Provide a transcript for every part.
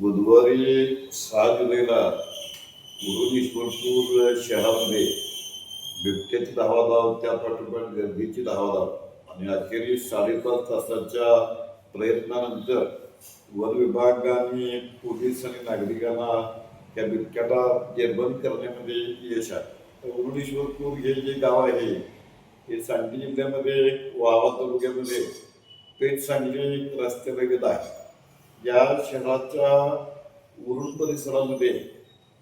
बुधवारी 6 जुलैला मुरुड ईश्वरपूर शहरामध्ये बिबट्याची धावाधाव, त्या पाठोपाठ गर्दीची धावाधाव आणि अखेरीस 5.5 तासाच्या प्रयत्नानंतर वन विभाग आणि पोलीस आणि नागरिकांना त्या बिबट्याला जेरबंद करण्यामध्ये यश आहे. मुरुड ईश्वरपूर हे जे गाव आहे हे सांगली जिल्ह्यामध्ये वाळवा तालुक्यामध्ये पेठ सांगली रस्त्यालगत आहे. या शहराच्या उरण परिसरामध्ये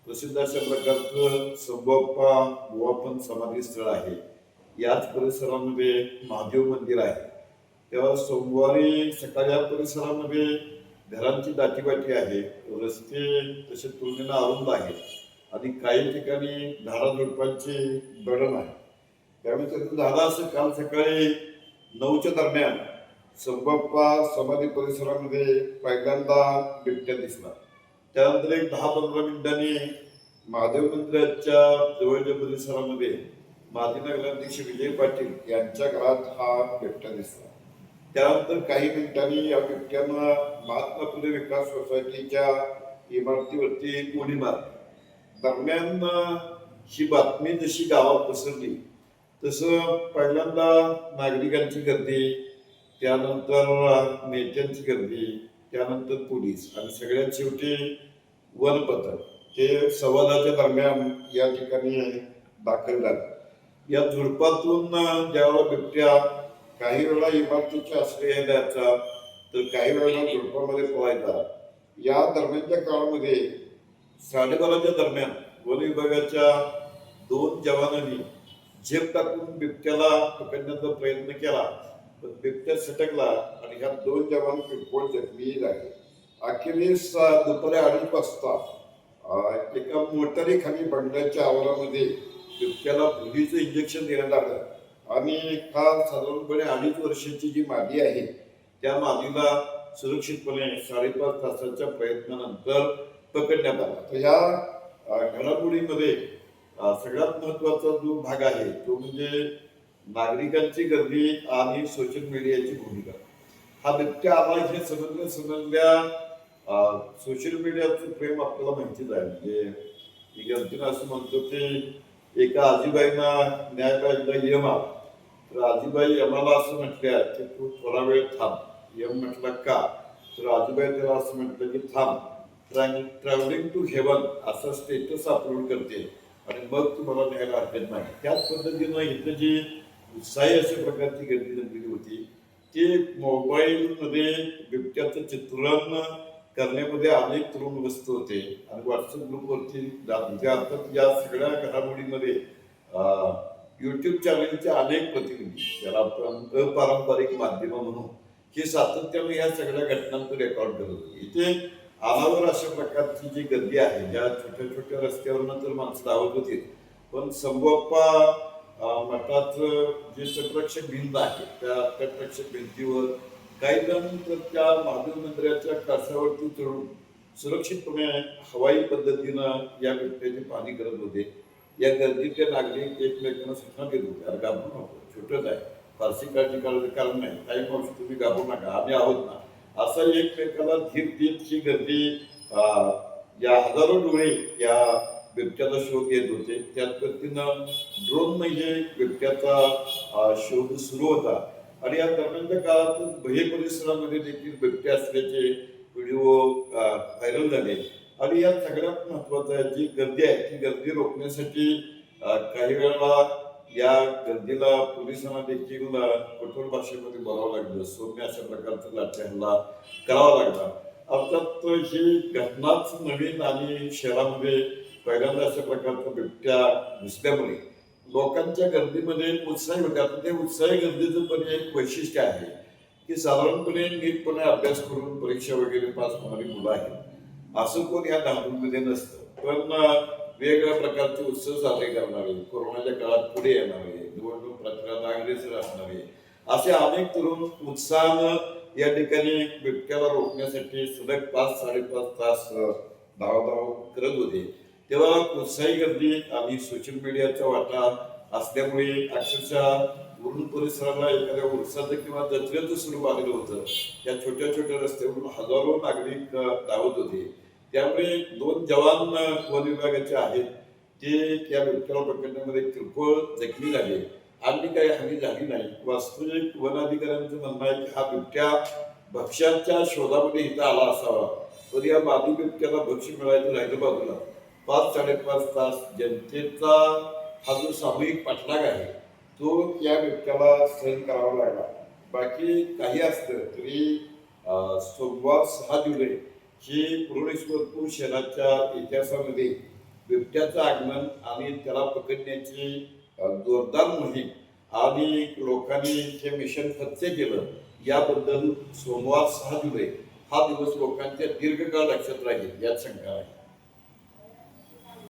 प्रसिद्ध अशा प्रकारचं संभोप्पा गोवापन समाधी स्थळ आहे. याच परिसरामध्ये महादेव मंदिर आहे. तेव्हा सोमवारी सकाळी या परिसरामध्ये घरांची दाटीवाटी आहे. रस्ते तसे तुलनेनं अरुंद आहेत आणि काही ठिकाणी झाडाझुडपांची दडण आहे. त्यामुळे त्याचं झालं असं, काल सकाळी 9च्या दरम्यान संभप्पा समाधी परिसरामध्ये पहिल्यांदा बिबट्या दिसला. त्यानंतर एक 10-15 मिनिटांनी महादेव मंदिराच्या जवळच्या परिसरामध्ये माजी नगराध्यक्ष विजय पाटील यांच्या घरात हा बिबट्या दिसला. त्यानंतर काही मिनिटांनी या बिबट्यानं महात्मा फुले विकास सोसायटीच्या इमारतीवरती उडी मारली. दरम्यान ही बातमी जशी गावात पसरली तसं पहिल्यांदा नागरिकांची गर्दी, त्यानंतर नेत्यांची गर्दी, त्यानंतर पोलीस आणि सगळ्यात शेवटी वन पथक हे संवादाच्या दरम्यान या ठिकाणी दाखल झाले. या झुडपातून ज्यावेळेला बिबट्या काही वेळा इमारतीच्या आश्रय द्यायचा तर काही वेळेला झुडपामध्ये पळायचा. या दरम्यानच्या काळामध्ये 12:30च्या दरम्यान वन विभागाच्या 2 जवानांनी झेप टाकून बिबट्याला पकडण्याचा प्रयत्न केला, पण बिबट्या सटकला आणि ह्या 2 जवान किरकोळ जखमी झाले. अखेरीस दुपारी 2:30 वाजता एका मोटारीखाली बंगल्याच्या आवारामध्ये बिबट्याला भुलीचं इंजेक्शन देण्यात आलं आणि हा साधारणपणे 2.5 वर्षाची जी मादी आहे त्या मादीला सुरक्षितपणे 5.5 तासाच्या प्रयत्नानंतर पकडण्यात आला. तर ह्या घडामोडीमध्ये सगळ्यात महत्वाचा जो भाग आहे तो म्हणजे नागरिकांची गर्दी आणि सोशल मीडियाची भूमिका. हा बिबट्या आला हे समजल्या सोशल मीडियाचं प्रेम आपल्याला माहितीच आहे. म्हणजे ही गर्दीनं असं म्हणतो की एका आजीबाईंना न्याय पाहिजे यम आला, तर आजीबाई यमाला असं म्हटल्या की तू थोडा वेळ थांब. यम म्हटला का, तर आजीबाई त्याला असं म्हटलं की थांब, ट्रॅव्हलिंग टू हेवन असा स्टेटस अपलोड करते आणि मग तुम्हाला न्यायला हरकत नाही. त्याच पद्धतीनं इथं जी उत्साही अशा प्रकारची गर्दी जमलेली होती ती मोबाईलमध्ये बिबट्याचं चित्रण करण्यामध्ये अनेक तरुण व्यस्त होते आणि व्हॉट्सअप ग्रुपवरती म्हणजे अर्थात या सगळ्या घडामोडीमध्ये युट्यूब चॅनलचे अनेक प्रतिनिधी, ज्याला आपण अपारंपरिक माध्यम म्हणून, हे सातत्याने या सगळ्या घटनांचं रेकॉर्ड करत होते. इथे अनावर अशा प्रकारची जी गर्दी आहे, ज्या छोट्या छोट्या रस्त्यावरनं तर माणसं धावत होती, पण संभोप्पा मठाचं जे तटरक्षक भिंत आहे त्या तटरक्षक भिंतीवर काही जण तर त्या महादेव मंदिराच्या कासावरती चढून सुरक्षितपणे हवाई पद्धतीनं या बिबट्याची पाहणी करत होते. या गर्दीचे नागरिक एकमेकांना सूचना देत होते, अरे घाबरू नको, छोटंच आहे, फारशी काळजी करायचं कारण नाही, काही मावशी तुम्ही घाबरू नका, आम्ही आहोत ना, असं एकमेकाला धीर देत ही गर्दी या हजारो डोळे या बिबट्याचा शोध घेत होते. त्याच पद्धतीनं ड्रोन म्हणजे बिबट्याचा शोध सुरू होता आणि या दरम्यानच्या काळात भये परिसरामध्ये देखील बिबट्या असल्याचे व्हिडिओ व्हायरल झाले. आणि या सगळ्यात महत्वाचं आहे जी गर्दी आहे ती गर्दी रोखण्यासाठी काही वेळा या गर्दीला पोलिसांना देखील कठोर भाषेमध्ये बोलावं लागलं, सौम्य अशा प्रकारचा लाठी हल्ला करावा लागला. अर्थात ही घटनाच नवीन आणि शहरामध्ये पहिल्यांदा अशा प्रकारचा बिबट्या दिसल्यामुळे लोकांच्या गर्दीमध्ये उत्साही होते. आता ते उत्साही गर्दीचं पण एक वैशिष्ट्य आहे की साधारणपणे नीटपणे अभ्यास करून परीक्षा वगैरे पास होणारी मुलं आहेत असं कोण या धामधूममध्ये नसतं, पण वेगवेगळ्या प्रकारचे उत्सव साजरे करणारे, कोरोनाच्या काळात पुढे येणारे, निवडणूक प्रचारात अग्रेसर असणारे असे अनेक तरुण उत्साहानं या ठिकाणी बिबट्याला रोखण्यासाठी सलग 5-5.5 तास धावाधाव करत होते. तेव्हा उत्साही गर्दी आणि सोशल मीडियाचा वाटा असल्यामुळे अक्षरशः उरण परिसराला एखाद्या उरसाचं किंवा जत्रेचं स्वरूप आलेलं होतं. या छोट्या छोट्या रस्त्यावरून हजारो नागरिक धावत होते. त्यामुळे 2 जवान वन विभागाचे आहेत ते त्या बिबट्याला पकडण्यामध्ये किरकोळ जखमी झाले. आणि काही हानी झाली नाही. वास्तविक वन अधिकाऱ्यांचं म्हणणं आहे की हा बिबट्या भक्ष्याच्या शोधामध्ये इथं आला असावा, तर या मादी बिबट्याला भक्ष्य मिळायचं राहिलं बाजूला. 5-5.5 तास जनतेचा हा जो सामूहिक पाठलाग आहे तो या बिबट्याला सहन करावा लागला. बाकी काही असलं तरी सोमवार 6 जुलै हे पुरवडेश्वरपूर शहराच्या इतिहासामध्ये बिबट्याचं आगमन आणि त्याला पकडण्याची जोरदार मोहीम आणि लोकांनी हे मिशन सत्य केलं याबद्दल सोमवार 6 जुलै हा दिवस लोकांच्या दीर्घकाळ लक्षात राहील यात शंका आहे.